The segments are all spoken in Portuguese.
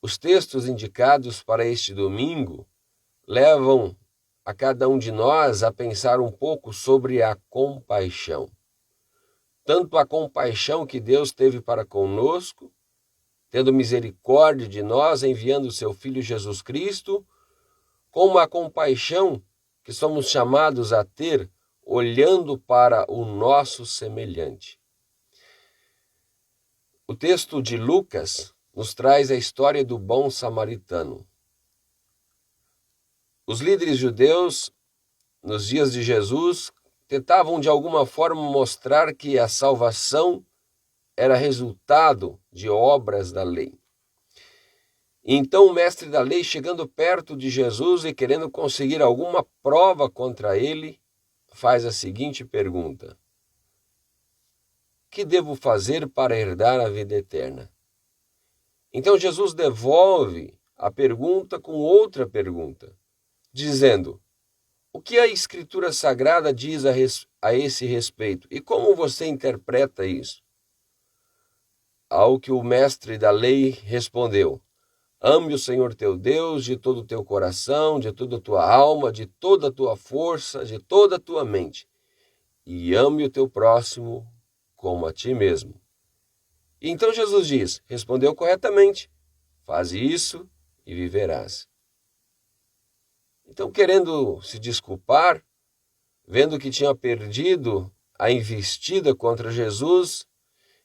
Os textos indicados para este domingo levam a cada um de nós a pensar um pouco sobre a compaixão. Tanto a compaixão que Deus teve para conosco, tendo misericórdia de nós, enviando o seu Filho Jesus Cristo, como a compaixão que somos chamados a ter, olhando para o nosso semelhante. O texto de Lucas nos traz a história do bom samaritano. Os líderes judeus, nos dias de Jesus, tentavam de alguma forma mostrar que a salvação era resultado de obras da lei. Então o mestre da lei, chegando perto de Jesus e querendo conseguir alguma prova contra ele, faz a seguinte pergunta: que devo fazer para herdar a vida eterna? Então Jesus devolve a pergunta com outra pergunta, dizendo: o que a Escritura Sagrada diz a esse respeito? E como você interpreta isso? Ao que o mestre da lei respondeu: ame o Senhor teu Deus de todo o teu coração, de toda a tua alma, de toda a tua força, de toda a tua mente. E ame o teu próximo como a ti mesmo. E então Jesus diz: respondeu corretamente, faze isso e viverás. Então, querendo se desculpar, vendo que tinha perdido a investida contra Jesus,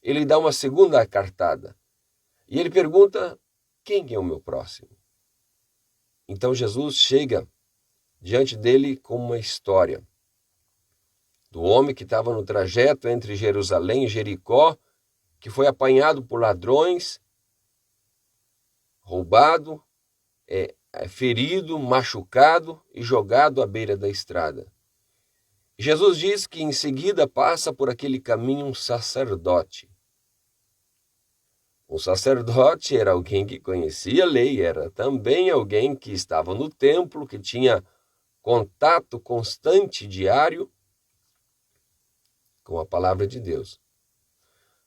ele dá uma segunda cartada. E ele pergunta: quem é o meu próximo? Então Jesus chega diante dele com uma história do homem que estava no trajeto entre Jerusalém e Jericó, que foi apanhado por ladrões, roubado, ferido, machucado e jogado à beira da estrada. Jesus diz que em seguida passa por aquele caminho um sacerdote. Um sacerdote era alguém que conhecia a lei, era também alguém que estava no templo, que tinha contato constante, diário, com a palavra de Deus.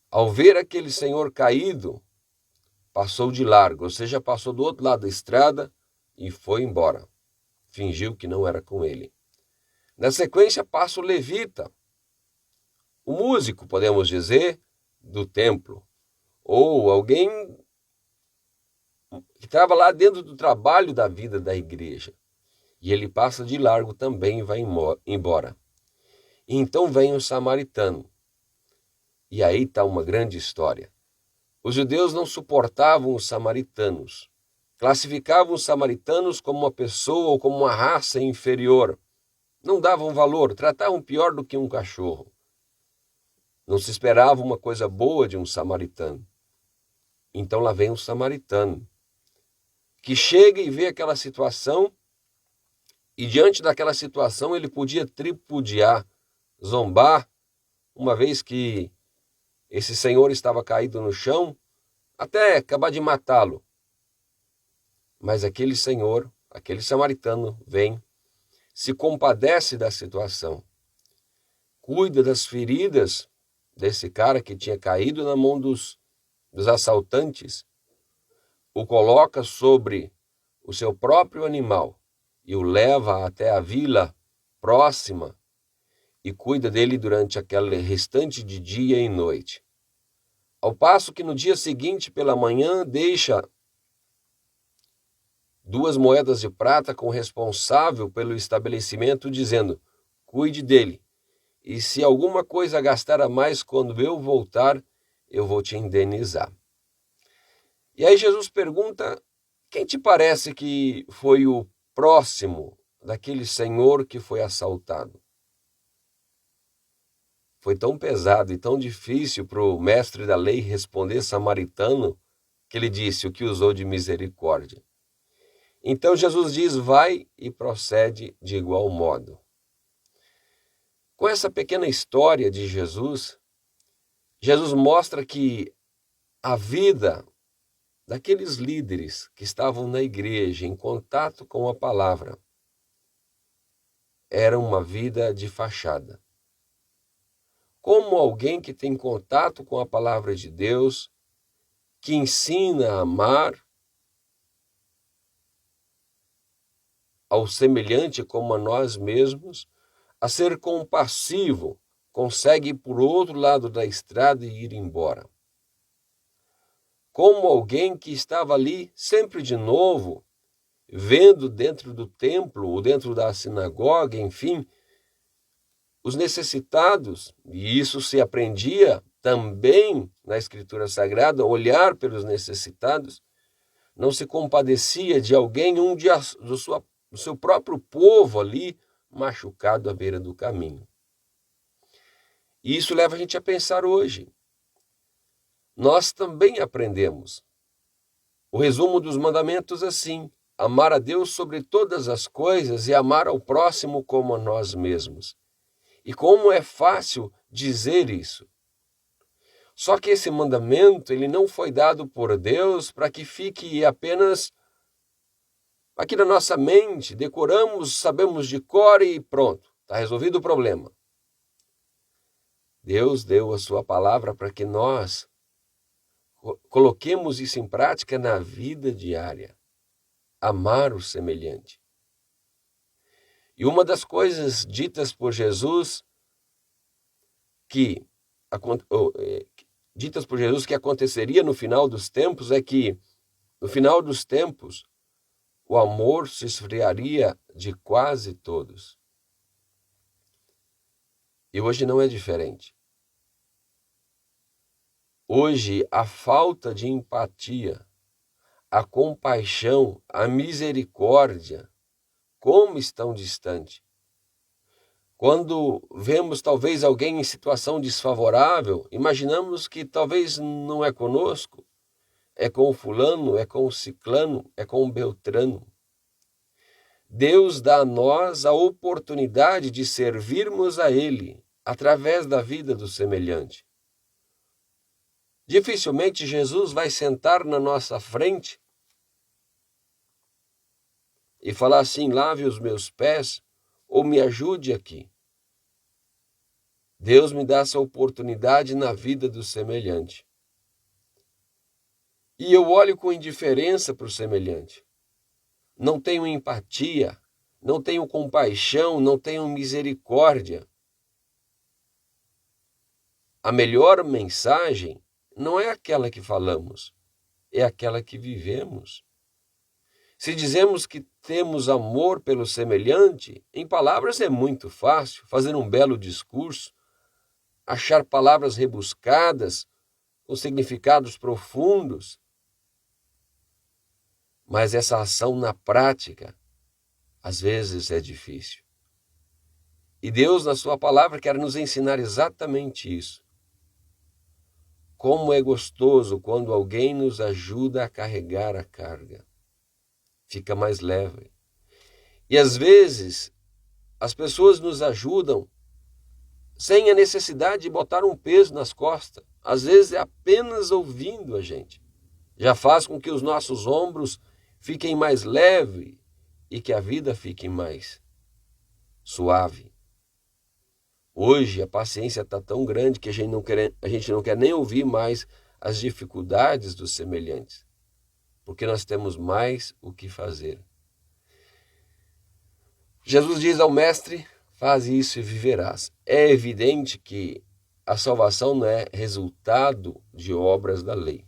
Ao ver aquele senhor caído, passou de largo, ou seja, passou do outro lado da estrada e foi embora. Fingiu que não era com ele. Na sequência passa o levita, o músico, podemos dizer, do templo, ou alguém que estava lá dentro do trabalho da vida da igreja. E ele passa de largo também e vai embora. E então vem o samaritano. E aí está uma grande história. Os judeus não suportavam os samaritanos. Classificavam os samaritanos como uma pessoa ou como uma raça inferior. Não davam valor, tratavam pior do que um cachorro. Não se esperava uma coisa boa de um samaritano. Então lá vem um samaritano, que chega e vê aquela situação, e diante daquela situação ele podia tripudiar, zombar, uma vez que esse senhor estava caído no chão, até acabar de matá-lo. Mas aquele senhor, aquele samaritano, vem, se compadece da situação, cuida das feridas desse cara que tinha caído na mão dos assaltantes, o coloca sobre o seu próprio animal e o leva até a vila próxima e cuida dele durante aquele restante de dia e noite. Ao passo que no dia seguinte, pela manhã, deixa 2 moedas de prata com o responsável pelo estabelecimento, dizendo: cuide dele, e se alguma coisa gastar a mais quando eu voltar, eu vou te indenizar. E aí Jesus pergunta: quem te parece que foi o próximo daquele senhor que foi assaltado? Foi tão pesado e tão difícil para o mestre da lei responder samaritano, que ele disse: o que usou de misericórdia. Então Jesus diz: vai, e procede de igual modo. Com essa pequena história de Jesus, Jesus mostra que a vida daqueles líderes que estavam na igreja em contato com a palavra era uma vida de fachada. Como alguém que tem contato com a palavra de Deus, que ensina a amar, ao semelhante como a nós mesmos, a ser compassivo, consegue ir por outro lado da estrada e ir embora. Como alguém que estava ali sempre de novo, vendo dentro do templo ou dentro da sinagoga, enfim, os necessitados, e isso se aprendia também na Escritura Sagrada, olhar pelos necessitados, não se compadecia de alguém, do seu próprio povo ali, machucado à beira do caminho. E isso leva a gente a pensar hoje. Nós também aprendemos o resumo dos mandamentos assim: amar a Deus sobre todas as coisas e amar ao próximo como a nós mesmos. E como é fácil dizer isso. Só que esse mandamento, ele não foi dado por Deus para que fique apenas aqui na nossa mente, decoramos, sabemos de cor e pronto, está resolvido o problema. Deus deu a sua palavra para que nós coloquemos isso em prática na vida diária. Amar o semelhante. E uma das coisas ditas por Jesus que aconteceria no final dos tempos é que, no final dos tempos, o amor se esfriaria de quase todos. E hoje não é diferente. Hoje, a falta de empatia, a compaixão, a misericórdia, como estão distantes. Quando vemos talvez alguém em situação desfavorável, imaginamos que talvez não é conosco, é com o fulano, é com o ciclano, é com o beltrano. Deus dá a nós a oportunidade de servirmos a Ele através da vida do semelhante. Dificilmente Jesus vai sentar na nossa frente e falar assim: lave os meus pés ou me ajude aqui. Deus me dá essa oportunidade na vida do semelhante. E eu olho com indiferença para o semelhante. Não tenho empatia, não tenho compaixão, não tenho misericórdia. A melhor mensagem não é aquela que falamos, é aquela que vivemos. Se dizemos que temos amor pelo semelhante, em palavras é muito fácil fazer um belo discurso, achar palavras rebuscadas, com significados profundos. Mas essa ação na prática, às vezes é difícil. E Deus, na sua palavra, quer nos ensinar exatamente isso. Como é gostoso quando alguém nos ajuda a carregar a carga. Fica mais leve. E às vezes, as pessoas nos ajudam sem a necessidade de botar um peso nas costas. Às vezes é apenas ouvindo a gente. Já faz com que os nossos ombros fiquem mais leves e que a vida fique mais suave. Hoje a paciência está tão grande que a gente não quer nem ouvir mais as dificuldades dos semelhantes, porque nós temos mais o que fazer. Jesus diz ao mestre: faz isso e viverás. É evidente que a salvação não é resultado de obras da lei.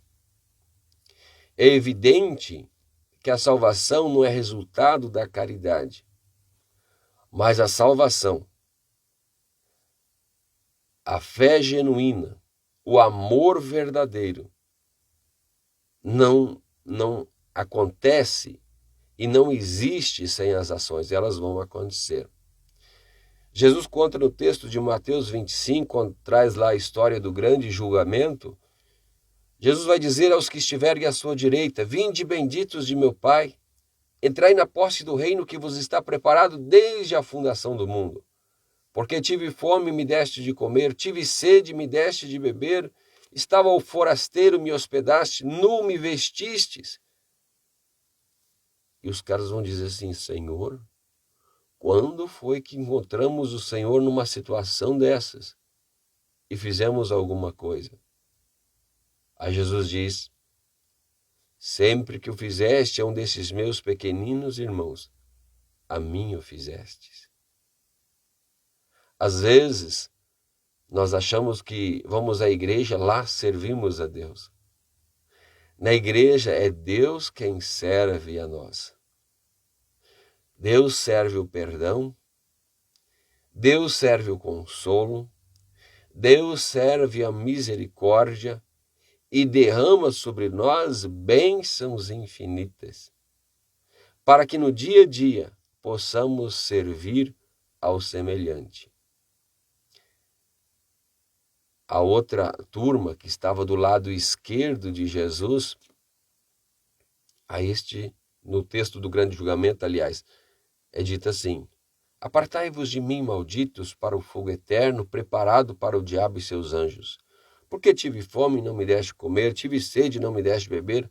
É evidente que a salvação não é resultado da caridade. Mas a salvação, a fé genuína, o amor verdadeiro, não acontece e não existe sem as ações, elas vão acontecer. Jesus conta no texto de Mateus 25, quando traz lá a história do grande julgamento, Jesus vai dizer aos que estiverem à sua direita: vinde benditos de meu Pai, entrai na posse do reino que vos está preparado desde a fundação do mundo. Porque tive fome, me deste de comer, tive sede, me deste de beber, estava ao forasteiro, me hospedaste, nu me vestistes. E os caras vão dizer assim: Senhor, quando foi que encontramos o Senhor numa situação dessas e fizemos alguma coisa? Aí Jesus diz: sempre que o fizeste a um desses meus pequeninos irmãos, a mim o fizestes. Às vezes, nós achamos que vamos à igreja, lá servimos a Deus. Na igreja é Deus quem serve a nós. Deus serve o perdão, Deus serve o consolo, Deus serve a misericórdia e derrama sobre nós bênçãos infinitas, para que no dia a dia possamos servir ao semelhante. A outra turma que estava do lado esquerdo de Jesus, no texto do grande julgamento, aliás, é dito assim: apartai-vos de mim, malditos, para o fogo eterno, preparado para o diabo e seus anjos. Porque tive fome e não me deste comer, tive sede e não me deste beber,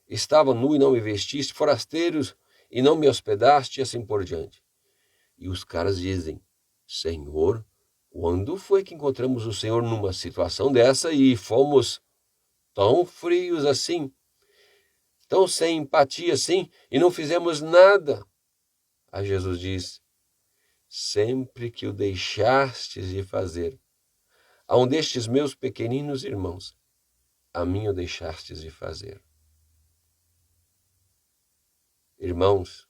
estava nu e não me vestiste, forasteiros e não me hospedaste, e assim por diante. E os caras dizem: Senhor, quando foi que encontramos o Senhor numa situação dessa e fomos tão frios assim, tão sem empatia assim, e não fizemos nada? Aí Jesus diz: sempre que o deixastes de fazer a um destes meus pequeninos irmãos, a mim o deixastes de fazer. Irmãos,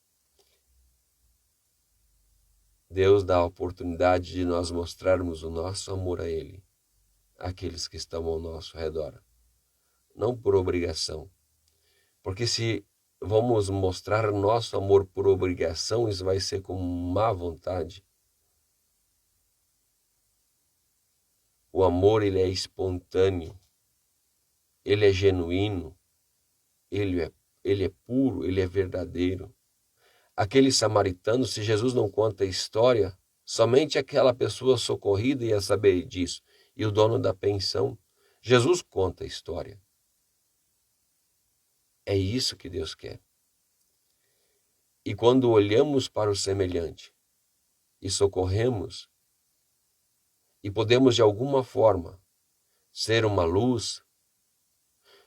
Deus dá a oportunidade de nós mostrarmos o nosso amor a Ele, àqueles que estão ao nosso redor, não por obrigação, porque se vamos mostrar nosso amor por obrigação, isso vai ser com má vontade. O amor, ele é espontâneo, ele é genuíno, ele é puro, ele é verdadeiro. Aquele samaritano, se Jesus não conta a história, somente aquela pessoa socorrida ia saber disso. E o dono da pensão, Jesus conta a história. É isso que Deus quer. E quando olhamos para o semelhante e socorremos, e podemos de alguma forma ser uma luz,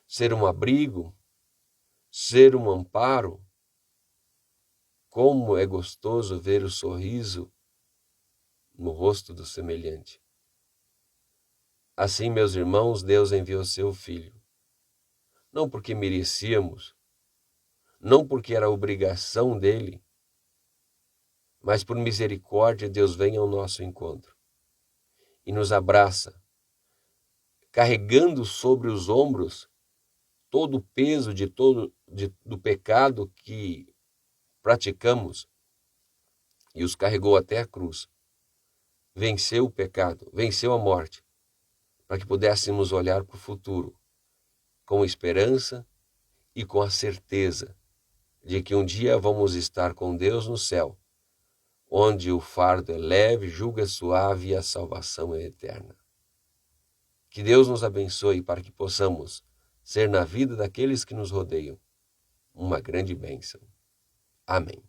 ser um abrigo, ser um amparo, como é gostoso ver o sorriso no rosto do semelhante. Assim, meus irmãos, Deus enviou seu Filho, não porque merecíamos, não porque era obrigação dele, mas por misericórdia Deus vem ao nosso encontro e nos abraça, carregando sobre os ombros todo o peso do pecado que praticamos, e os carregou até a cruz. Venceu o pecado, venceu a morte, para que pudéssemos olhar para o futuro com esperança e com a certeza de que um dia vamos estar com Deus no céu, onde o fardo é leve, julgo é suave e a salvação é eterna. Que Deus nos abençoe para que possamos ser na vida daqueles que nos rodeiam uma grande bênção. Amém.